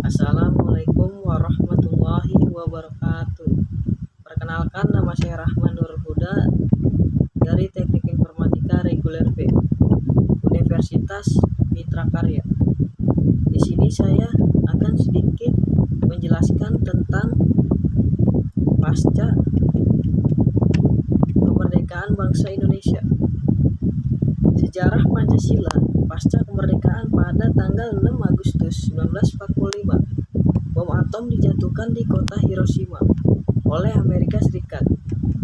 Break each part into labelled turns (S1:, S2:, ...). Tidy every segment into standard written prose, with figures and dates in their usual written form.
S1: Assalamualaikum warahmatullahi wabarakatuh. Perkenalkan, nama saya Rahman Nurul Huda dari Teknik Informatika Reguler B, Universitas Mitra Karya. Di sini saya akan sedikit menjelaskan tentang pasca kemerdekaan bangsa Indonesia. Sejarah Pancasila pasca kemerdekaan pada tanggal 6 Agustus 1945. Bom atom dijatuhkan di kota Hiroshima oleh Amerika Serikat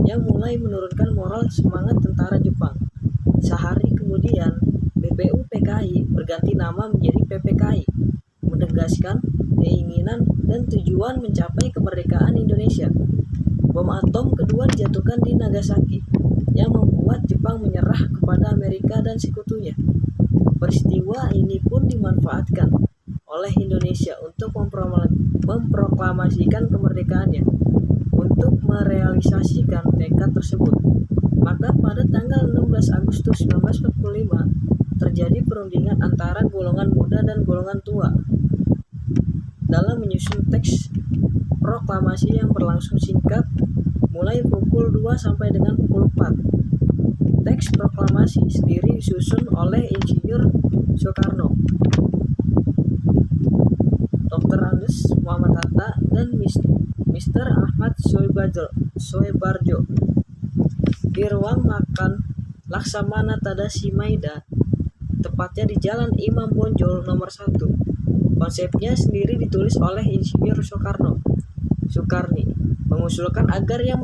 S1: yang mulai menurunkan moral semangat tentara Jepang. Sehari kemudian, BPUPKI berganti nama menjadi PPKI, menegaskan keinginan dan tujuan mencapai kemerdekaan Indonesia. Bom atom kedua dijatuhkan di Nagasaki yang membuat Jepang menyerah kepada Amerika dan sekutunya. Peristiwa ini pun dimanfaatkan oleh Indonesia untuk memproklamasikan kemerdekaannya. Untuk merealisasikan tekad tersebut, maka pada tanggal 16 Agustus 1945 terjadi perundingan antara golongan muda dan golongan tua dalam menyusun teks proklamasi yang berlangsung singkat mulai pukul 2 sampai dengan pukul 4. Teks proklamasi sendiri disusun oleh Insinyur Soekarno, Dr. Andes Muhammad Hatta, dan Mr. Ahmad Soebarjo di ruang makan Laksamana Tadashi Maeda, tepatnya di Jalan Imam Bonjol nomor 1. Konsepnya sendiri ditulis oleh Insinyur Soekarni, mengusulkan agar yang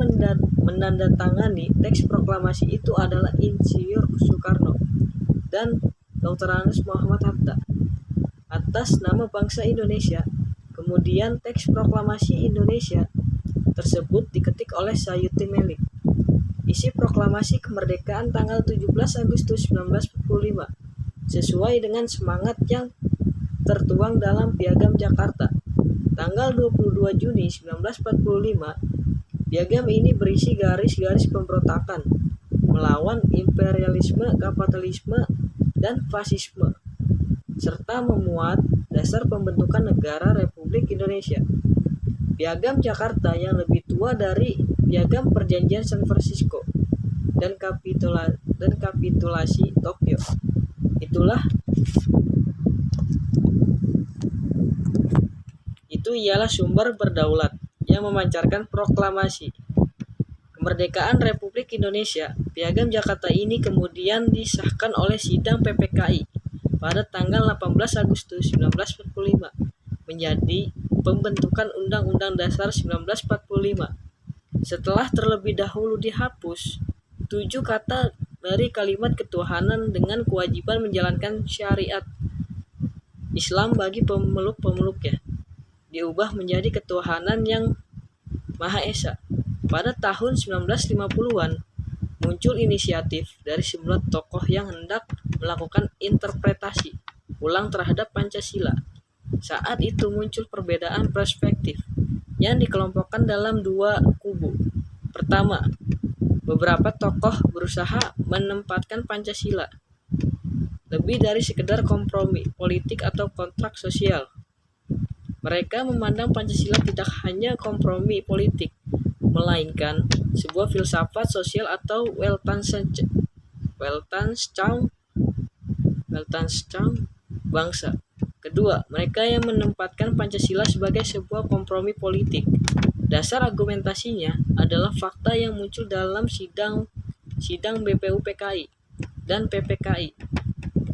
S1: menandatangani teks proklamasi itu adalah Insinyur Soekarno dan Dr. Andes Muhammad Hatta atas nama bangsa Indonesia. Kemudian teks proklamasi Indonesia tersebut diketik oleh Sayuti Melik. Isi proklamasi kemerdekaan tanggal 17 Agustus 1945 sesuai dengan semangat yang tertuang dalam Piagam Jakarta. Tanggal 22 Juni 1945, piagam ini berisi garis-garis pemberontakan melawan imperialisme, kapitalisme, dan fasisme, serta memuat dasar pembentukan negara Republik Indonesia. Piagam Jakarta yang lebih tua dari Piagam Perjanjian San Francisco dan kapitulasi Tokyo. Itu ialah sumber berdaulat yang memancarkan proklamasi kemerdekaan Republik Indonesia. Piagam Jakarta ini kemudian disahkan oleh sidang PPKI pada tanggal 18 Agustus 1945 menjadi pembentukan Undang-Undang Dasar 1945. Setelah terlebih dahulu dihapus 7 kata dari kalimat ketuhanan dengan kewajiban menjalankan syariat Islam bagi pemeluk-pemeluknya, diubah menjadi ketuhanan yang Maha Esa. Pada tahun 1950-an muncul inisiatif dari sejumlah tokoh yang hendak melakukan interpretasi ulang terhadap Pancasila. Saat itu muncul perbedaan perspektif yang dikelompokkan dalam 2 kubu. Pertama, beberapa tokoh berusaha menempatkan Pancasila lebih dari sekedar kompromi politik atau kontrak sosial. Mereka memandang Pancasila tidak hanya kompromi politik, melainkan sebuah filsafat sosial atau Weltanschauung bangsa. Kedua, mereka yang menempatkan Pancasila sebagai sebuah kompromi politik. Dasar argumentasinya adalah fakta yang muncul dalam sidang BPUPKI dan PPKI.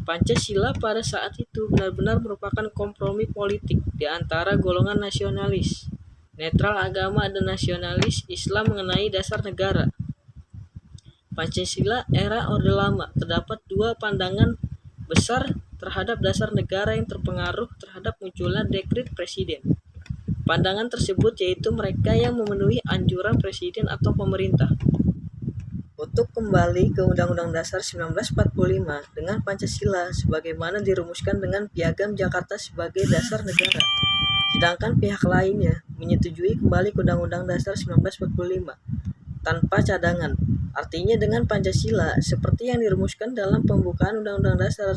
S1: Pancasila pada saat itu benar-benar merupakan kompromi politik di antara golongan nasionalis, netral agama, dan nasionalis Islam mengenai dasar negara. Pancasila era Orde Lama terdapat 2 pandangan besar terhadap dasar negara yang terpengaruh terhadap munculnya dekret presiden. Pandangan tersebut yaitu mereka yang memenuhi anjuran presiden atau pemerintah untuk kembali ke Undang-Undang Dasar 1945 dengan Pancasila sebagaimana dirumuskan dengan Piagam Jakarta sebagai dasar negara. Sedangkan pihak lainnya menyetujui kembali ke Undang-Undang Dasar 1945 tanpa cadangan. Artinya dengan Pancasila seperti yang dirumuskan dalam pembukaan Undang-Undang Dasar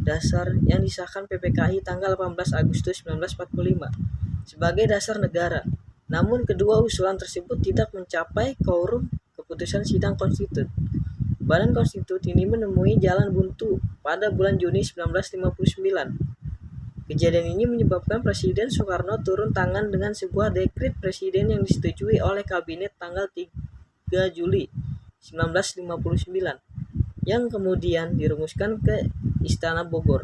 S1: Dasar yang disahkan PPKI tanggal 18 Agustus 1945 sebagai dasar negara. Namun kedua usulan tersebut tidak mencapai quorum keputusan sidang konstitut. Badan konstitut ini menemui jalan buntu pada bulan Juni 1959. Kejadian ini menyebabkan Presiden Soekarno turun tangan dengan sebuah dekret presiden yang disetujui oleh kabinet tanggal 3 Juli 1959 yang kemudian dirumuskan ke Istana Bogor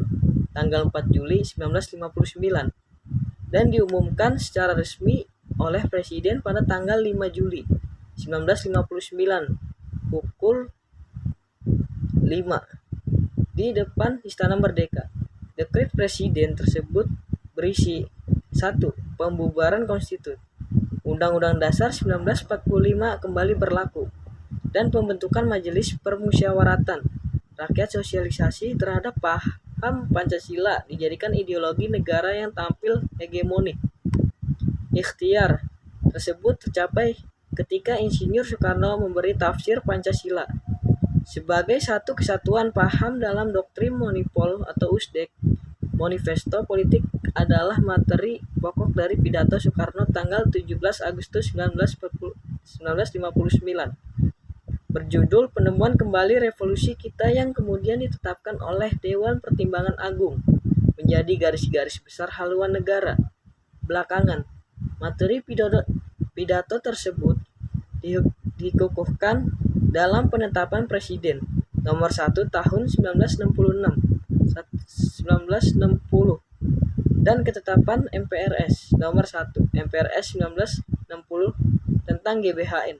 S1: tanggal 4 Juli 1959 dan diumumkan secara resmi oleh Presiden pada tanggal 5 Juli 1959 pukul 5 di depan Istana Merdeka. Dekret Presiden tersebut berisi 1. Pembubaran konstitut. Undang-Undang Dasar 1945 kembali berlaku dan pembentukan Majelis Permusyawaratan Rakyat. Sosialisasi terhadap paham Pancasila dijadikan ideologi negara yang tampil hegemonik. Ikhtiar tersebut tercapai ketika Insinyur Soekarno memberi tafsir Pancasila sebagai satu kesatuan paham dalam doktrin Monipol atau USDEK. Manifesto politik adalah materi pokok dari pidato Soekarno tanggal 17 Agustus 1959 berjudul Penemuan Kembali Revolusi Kita yang kemudian ditetapkan oleh Dewan Pertimbangan Agung menjadi garis-garis besar haluan negara. Belakangan, materi pidato tersebut dikukuhkan dalam penetapan Presiden nomor 1 tahun 1960 dan ketetapan MPRS nomor 1 MPRS 1960 tentang GBHN.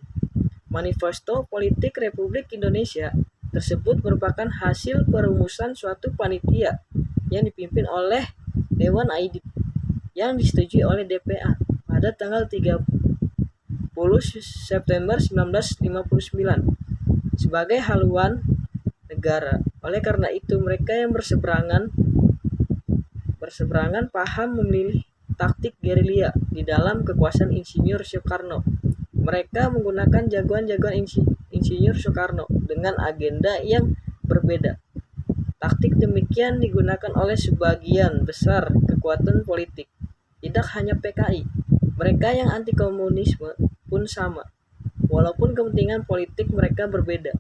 S1: Manifesto Politik Republik Indonesia tersebut merupakan hasil perumusan suatu panitia yang dipimpin oleh Dewan Aidit yang disetujui oleh DPA pada tanggal 30 September 1959 sebagai haluan negara. Oleh karena itu, mereka yang berseberangan paham memilih taktik gerilya di dalam kekuasaan Insinyur Soekarno. Mereka menggunakan jagoan-jagoan Insinyur Soekarno dengan agenda yang berbeda. Taktik demikian digunakan oleh sebagian besar kekuatan politik, tidak hanya PKI. Mereka yang anti komunisme pun sama, walaupun kepentingan politik mereka berbeda.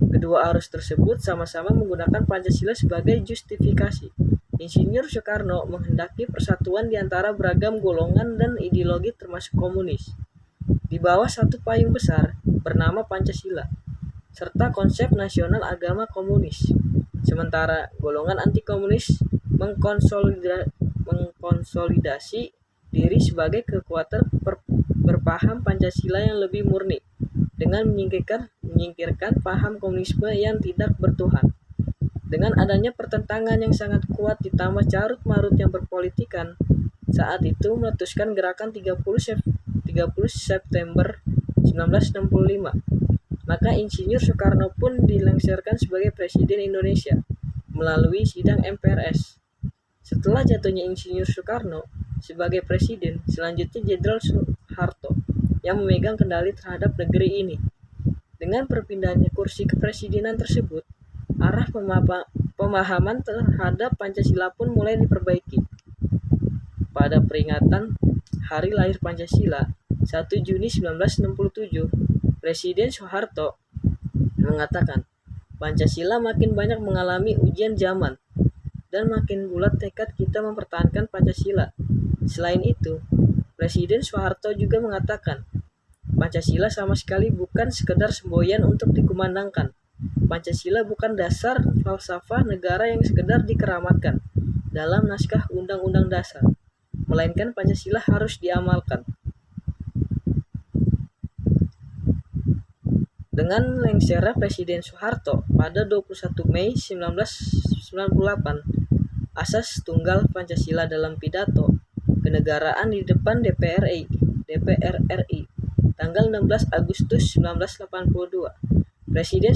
S1: Kedua arus tersebut sama-sama menggunakan Pancasila sebagai justifikasi. Insinyur Soekarno menghendaki persatuan di antara beragam golongan dan ideologi termasuk komunis, di bawah satu payung besar bernama Pancasila, serta konsep nasional agama komunis. Sementara golongan anti-komunis mengkonsolidasi diri sebagai kekuatan berpaham Pancasila yang lebih murni, dengan menyingkirkan paham komunisme yang tidak bertuhan. Dengan adanya pertentangan yang sangat kuat ditambah carut-marut yang berpolitikan, saat itu meletuskan gerakan 30 September 1965. Maka Insinyur Soekarno pun dilengsarkan sebagai Presiden Indonesia melalui sidang MPRS. Setelah jatuhnya Insinyur Soekarno sebagai Presiden, selanjutnya Jenderal Soeharto yang memegang kendali terhadap negeri ini. Dengan perpindahannya kursi kepresidenan tersebut, arah pemahaman terhadap Pancasila pun mulai diperbaiki. Pada peringatan Hari Lahir Pancasila 1 Juni 1967, Presiden Soeharto mengatakan, Pancasila makin banyak mengalami ujian zaman dan makin bulat tekad kita mempertahankan Pancasila. Selain itu, Presiden Soeharto juga mengatakan, Pancasila sama sekali bukan sekedar semboyan untuk dikumandangkan. Pancasila bukan dasar falsafah negara yang sekedar dikeramatkan dalam naskah Undang-Undang Dasar, melainkan Pancasila harus diamalkan. Dengan lengsernya Presiden Soeharto pada 21 Mei 1998, asas tunggal Pancasila dalam pidato kenegaraan di depan DPR RI tanggal 16 Agustus 1982, Presiden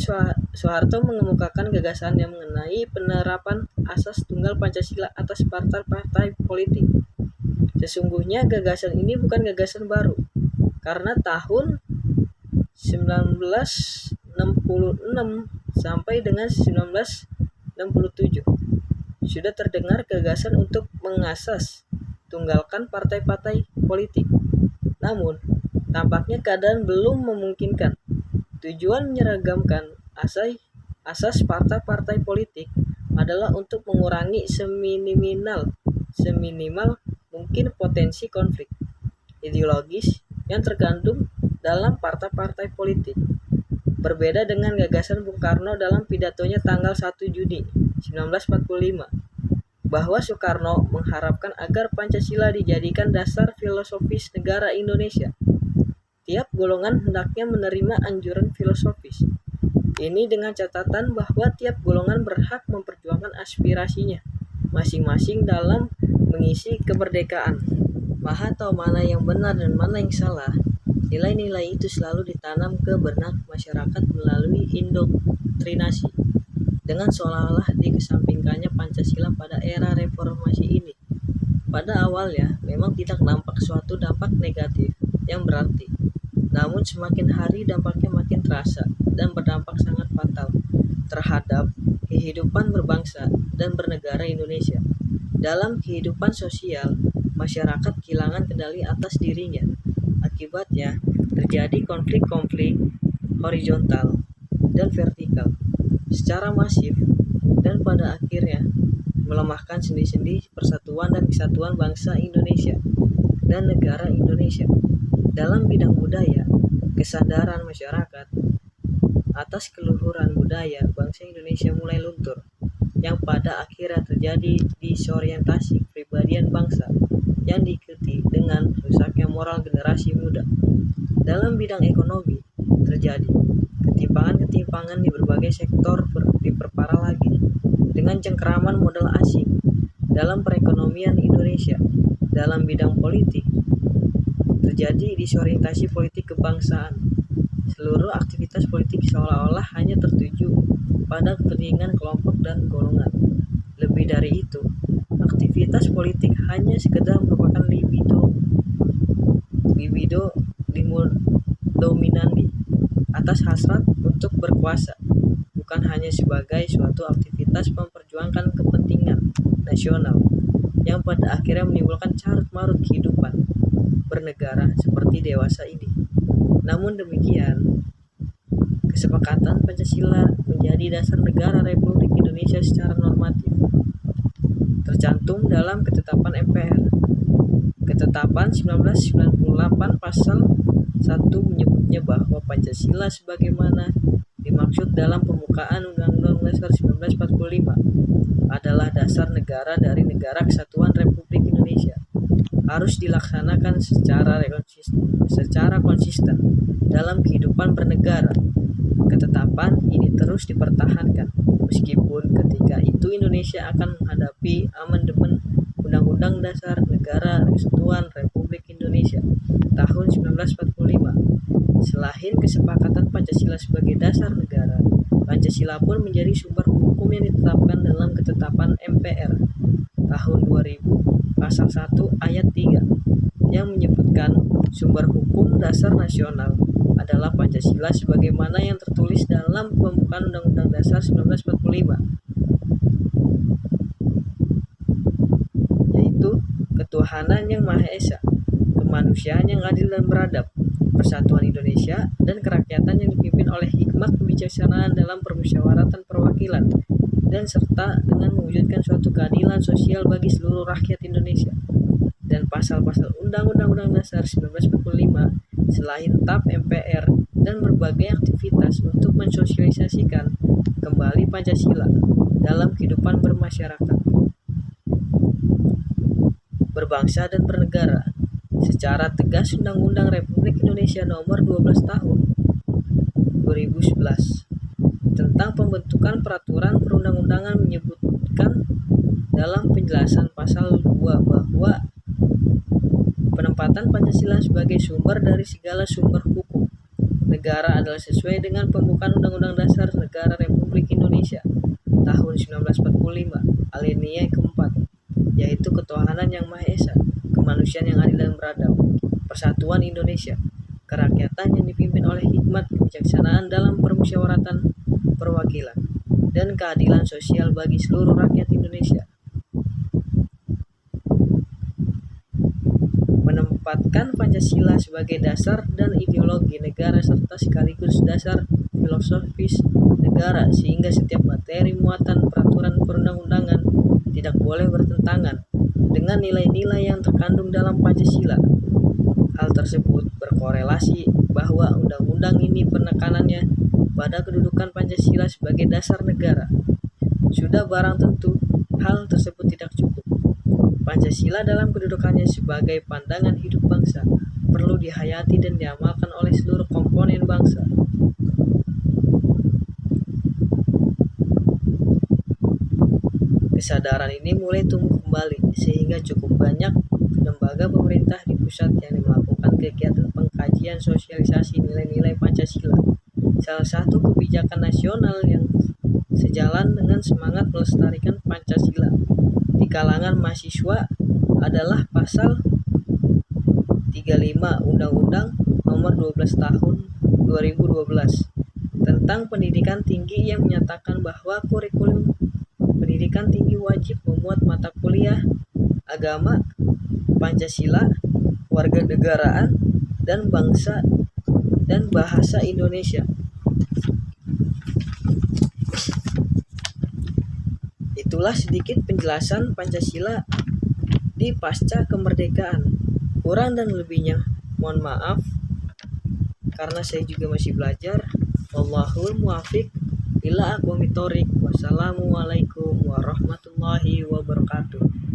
S1: Soeharto mengemukakan gagasan yang mengenai penerapan asas tunggal Pancasila atas partai-partai politik. Sesungguhnya gagasan ini bukan gagasan baru, karena tahun 1966 sampai dengan 1967 sudah terdengar gagasan untuk mengasas tunggalkan partai-partai politik. Namun, tampaknya keadaan belum memungkinkan. Tujuan menyeragamkan asas partai-partai politik adalah untuk mengurangi seminimal mungkin potensi konflik ideologis yang tergandung dalam partai-partai politik. Berbeda dengan gagasan Bung Karno dalam pidatonya tanggal 1 Juni 1945, bahwa Soekarno mengharapkan agar Pancasila dijadikan dasar filosofis negara Indonesia. Tiap golongan hendaknya menerima anjuran filosofis ini dengan catatan bahwa tiap golongan berhak memperjuangkan aspirasinya masing-masing dalam mengisi kemerdekaan. Maha tahu mana yang benar dan mana yang salah. Nilai-nilai itu selalu ditanam ke benak masyarakat melalui indoktrinasi, dengan seolah-olah dikesampingkannya Pancasila pada era reformasi ini. Pada awalnya memang tidak nampak suatu dampak negatif yang berarti, namun semakin hari dampaknya makin terasa dan berdampak sangat fatal terhadap kehidupan berbangsa dan bernegara Indonesia. Dalam kehidupan sosial, masyarakat kehilangan kendali atas dirinya. Akibatnya, terjadi konflik-konflik horizontal dan vertikal secara masif dan pada akhirnya melemahkan sendi-sendi persatuan dan kesatuan bangsa Indonesia dan negara Indonesia. Dalam bidang budaya, kesadaran masyarakat atas keluhuran budaya bangsa Indonesia mulai luntur, yang pada akhirnya terjadi disorientasi kepribadian bangsa yang diikuti dengan rusaknya moral generasi muda. Dalam bidang ekonomi, terjadi ketimpangan-ketimpangan di berbagai sektor diperparah lagi dengan cengkeraman modal asing dalam perekonomian Indonesia. Dalam bidang politik, terjadi disorientasi politik kebangsaan. Seluruh aktivitas politik seolah-olah hanya tertuju pada kepentingan kelompok dan golongan. Lebih dari itu, aktivitas politik hanya sekedar merupakan libido dominandi atas hasrat untuk berkuasa, bukan hanya sebagai suatu aktivitas memperjuangkan kepentingan nasional yang pada akhirnya menimbulkan carut-marut kehidupan bernegara seperti dewasa ini. Namun demikian, kesepakatan Pancasila menjadi dasar negara Republik Indonesia secara normatif, tercantum dalam Ketetapan MPR. Ketetapan 1998 pasal 1 menyebutnya bahwa Pancasila sebagaimana dimaksud dalam pembukaan Undang-Undang Dasar 1945 adalah dasar negara dari Negara Kesatuan Republik Indonesia, harus dilaksanakan secara konsisten dalam kehidupan bernegara. Ketetapan ini terus dipertahankan meskipun ketika itu Indonesia akan menghadapi amandemen Undang-Undang Dasar Negara Kesatuan Republik Indonesia tahun 1945. Selain kesepakatan Pancasila sebagai dasar negara, Pancasila pun menjadi sumber hukum yang ditetapkan dalam Ketetapan MPR tahun 2000 pasal 1 ayat 3 yang menyebutkan sumber hukum dasar nasional adalah Pancasila sebagaimana yang tertulis dalam pembukaan Undang-Undang Dasar 1945, yaitu ketuhanan yang Maha Esa, kemanusiaan yang adil dan beradab, persatuan Indonesia, dan kerakyatan yang dipimpin oleh hikmat kebijaksanaan dalam permusyawaratan perwakilan, dan serta dengan mewujudkan suatu keadilan sosial bagi seluruh rakyat Indonesia. Dan pasal-pasal Undang-Undang Dasar 1945 selain TAP MPR dan berbagai aktivitas untuk mensosialisasikan kembali Pancasila dalam kehidupan bermasyarakat, berbangsa dan bernegara. Secara tegas Undang-Undang Republik Indonesia Nomor 12 Tahun 2011 tentang pembentukan peraturan perundang-undangan menyebutkan dalam penjelasan pasal 2 bahwa penempatan Pancasila sebagai sumber dari segala sumber hukum negara adalah sesuai dengan pembukaan Undang-Undang Dasar Negara Republik Indonesia tahun 1945 alinea keempat, yaitu ketuhanan yang Maha Esa, kemanusiaan yang adil dan beradab, persatuan Indonesia, kerakyatan yang dipimpin oleh hikmat kebijaksanaan dalam permusyawaratan perwakilan, dan keadilan sosial bagi seluruh rakyat Indonesia. menempatkan Pancasila sebagai dasar dan ideologi negara serta sekaligus dasar filosofis negara, sehingga setiap materi muatan peraturan perundang-undangan tidak boleh bertentangan dengan nilai-nilai yang terkandung dalam Pancasila. Hal tersebut berkorelasi bahwa undang-undang ini penekanannya pada kedudukan Pancasila sebagai dasar negara. Sudah barang tentu, hal tersebut tidak cukup. Pancasila dalam kedudukannya sebagai pandangan hidup bangsa perlu dihayati dan diamalkan oleh seluruh komponen bangsa. Kesadaran ini mulai tumbuh kembali sehingga cukup banyak lembaga pemerintah di pusat yang melakukan kegiatan pengkajian sosialisasi nilai-nilai Pancasila. Salah satu kebijakan nasional yang sejalan dengan semangat melestarikan Pancasila di kalangan mahasiswa adalah pasal 35 Undang-Undang Nomor 12 Tahun 2012 tentang pendidikan tinggi yang menyatakan bahwa kurikulum pendidikan tinggi wajib memuat mata kuliah agama, Pancasila, warganegaraan, dan bangsa dan bahasa Indonesia. Itulah sedikit penjelasan Pancasila di pasca kemerdekaan. Kurang dan lebihnya mohon maaf karena saya juga masih belajar. Wallahul muwaffiq ila aqwamit thoriq. Wassalamualaikum warahmatullahi wabarakatuh.